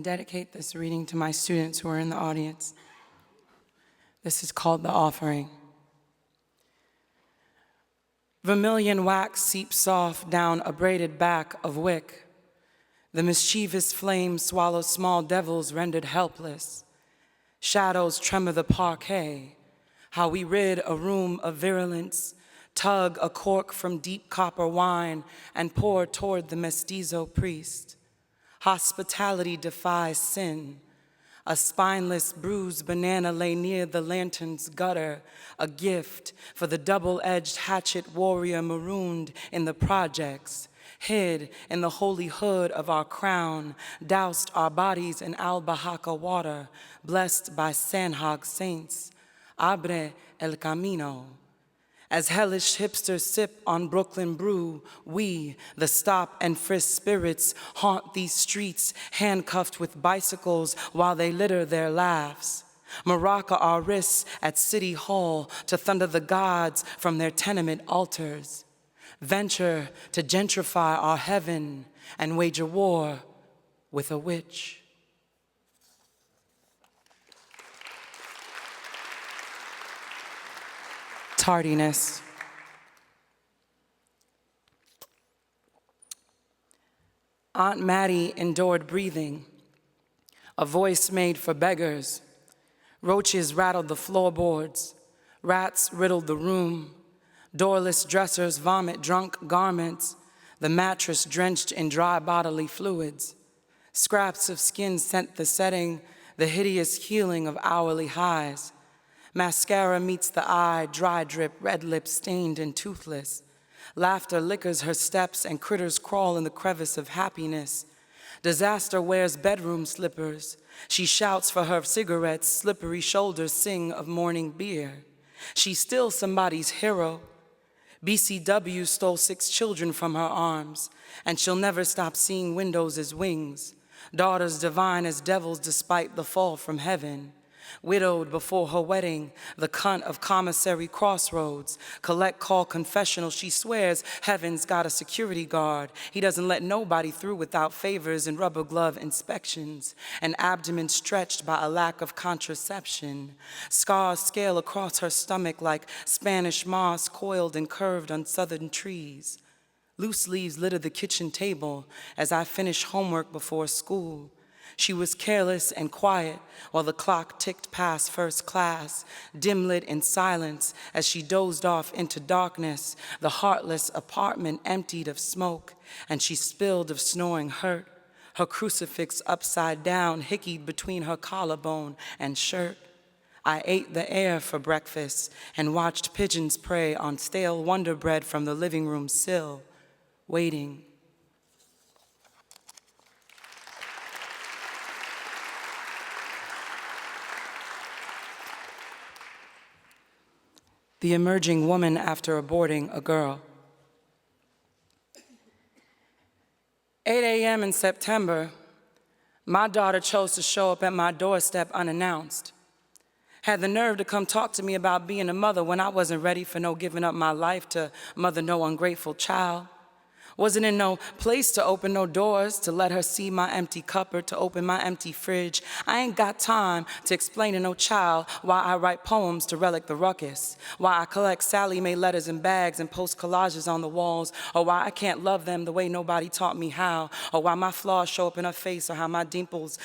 dedicate this reading to my students who are in the audience. This is called The Offering. Vermilion wax seeps soft down a braided back of wick. The mischievous flame swallows small devils rendered helpless. Shadows tremor the parquet. How we rid a room of virulence, tug a cork from deep copper wine and pour toward the mestizo priest. Hospitality defies sin. A spineless, bruised banana lay near the lantern's gutter, a gift for the double-edged hatchet warrior marooned in the projects, hid in the holy hood of our crown, doused our bodies in albahaca water, blessed by Sanhag saints. Abre el camino. As hellish hipsters sip on Brooklyn brew, we, the stop and frisk spirits, haunt these streets, handcuffed with bicycles while they litter their laughs. Maraca our wrists at City Hall to thunder the gods from their tenement altars. Venture to gentrify our heaven and wage a war with a witch. Tardiness. Aunt Mattie endured breathing, a voice made for beggars. Roaches rattled the floorboards, rats riddled the room, doorless dressers vomit drunk garments, the mattress drenched in dry bodily fluids. Scraps of skin scent the setting, the hideous healing of hourly highs. Mascara meets the eye, dry drip, red lips stained and toothless. Laughter liquors her steps and critters crawl in the crevice of happiness. Disaster wears bedroom slippers. She shouts for her cigarettes, slippery shoulders sing of morning beer. She's still somebody's hero. BCW stole 6 children from her arms, and she'll never stop seeing windows as wings, daughters divine as devils despite the fall from heaven. Widowed before her wedding, the cunt of commissary crossroads. Collect call confessional, she swears heaven's got a security guard. He doesn't let nobody through without favors and rubber glove inspections. An abdomen stretched by a lack of contraception. Scars scale across her stomach like Spanish moss coiled and curved on southern trees. Loose leaves litter the kitchen table as I finish homework before school. She was careless and quiet while the clock ticked past first class, dim-lit in silence as she dozed off into darkness. The heartless apartment emptied of smoke, and she spilled of snoring hurt. Her crucifix upside down, hickeyed between her collarbone and shirt. I ate the air for breakfast and watched pigeons prey on stale Wonder Bread from the living room sill, waiting. The Emerging Woman After Aborting a Girl. 8 a.m. in September, my daughter chose to show up at my doorstep unannounced. Had the nerve to come talk to me about being a mother when I wasn't ready for no giving up my life to mother no ungrateful child. Wasn't in no place to open no doors, to let her see my empty cupboard, to open my empty fridge. I ain't got time to explain to no child why I write poems to relic the ruckus, why I collect Sally Mae letters in bags and post collages on the walls, or why I can't love them the way nobody taught me how, or why my flaws show up in her face, or how my dimples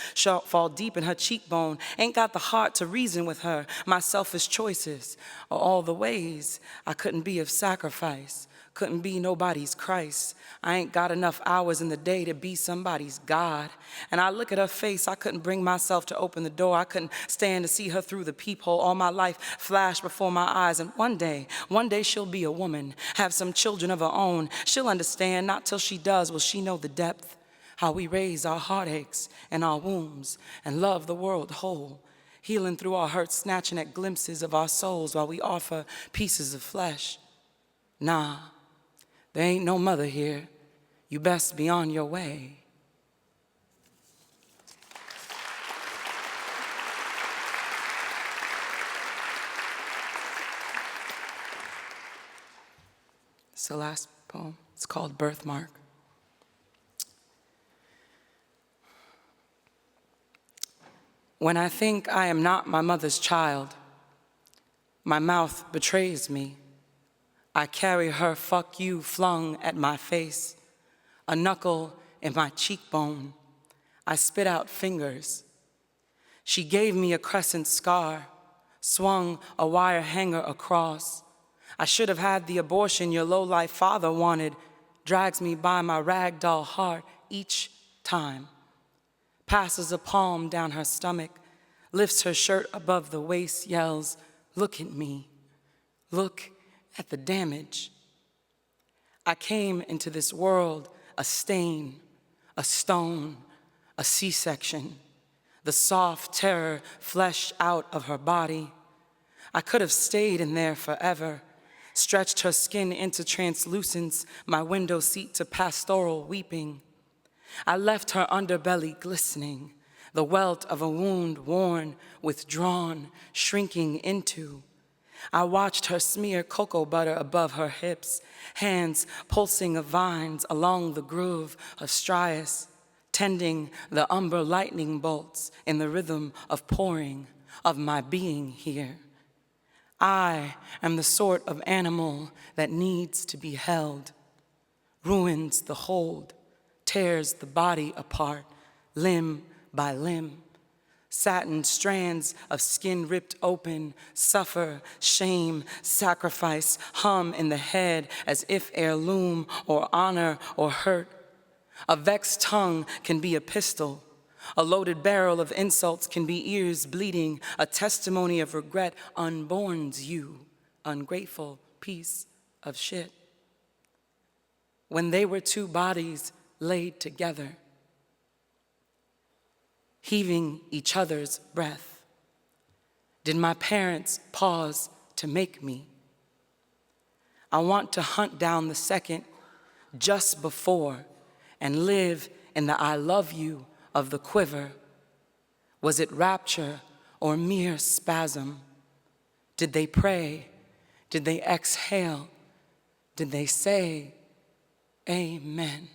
fall deep in her cheekbone. Ain't got the heart to reason with her, my selfish choices, or all the ways I couldn't be of sacrifice. Couldn't be nobody's Christ. I ain't got enough hours in the day to be somebody's God. And I look at her face, I couldn't bring myself to open the door. I couldn't stand to see her through the peephole. All my life flashed before my eyes. And one day she'll be a woman, have some children of her own. She'll understand, not till she does will she know the depth, how we raise our heartaches and our wombs and love the world whole, healing through our hurts, snatching at glimpses of our souls while we offer pieces of flesh. Nah. There ain't no mother here. You best be on your way. It's the last poem. It's called Birthmark. When I think I am not my mother's child, my mouth betrays me. I carry her fuck you flung at my face, a knuckle in my cheekbone. I spit out fingers. She gave me a crescent scar, swung a wire hanger across. I should have had the abortion your low-life father wanted, drags me by my ragdoll heart each time. Passes a palm down her stomach, lifts her shirt above the waist, yells, "Look at me, look at the damage." I came into this world a stain, a stone, a C-section, the soft terror fleshed out of her body. I could have stayed in there forever, stretched her skin into translucence, my window seat to pastoral weeping. I left her underbelly glistening, the welt of a wound worn, withdrawn, shrinking into. I watched her smear cocoa butter above her hips, hands pulsing of vines along the groove of striatus, tending the umber lightning bolts in the rhythm of pouring of my being here. I am the sort of animal that needs to be held, ruins the hold, tears the body apart, limb by limb. Satin strands of skin ripped open, suffer, shame, sacrifice, hum in the head as if heirloom or honor or hurt. A vexed tongue can be a pistol. A loaded barrel of insults can be ears bleeding. A testimony of regret unborns you, ungrateful piece of shit. When they were two bodies laid together, heaving each other's breath, did my parents pause to make me? I want to hunt down the second just before and live in the I love you of the quiver. Was it rapture or mere spasm? Did they pray? Did they exhale? Did they say amen?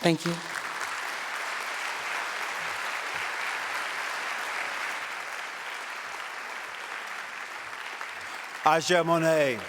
Thank you. Monet.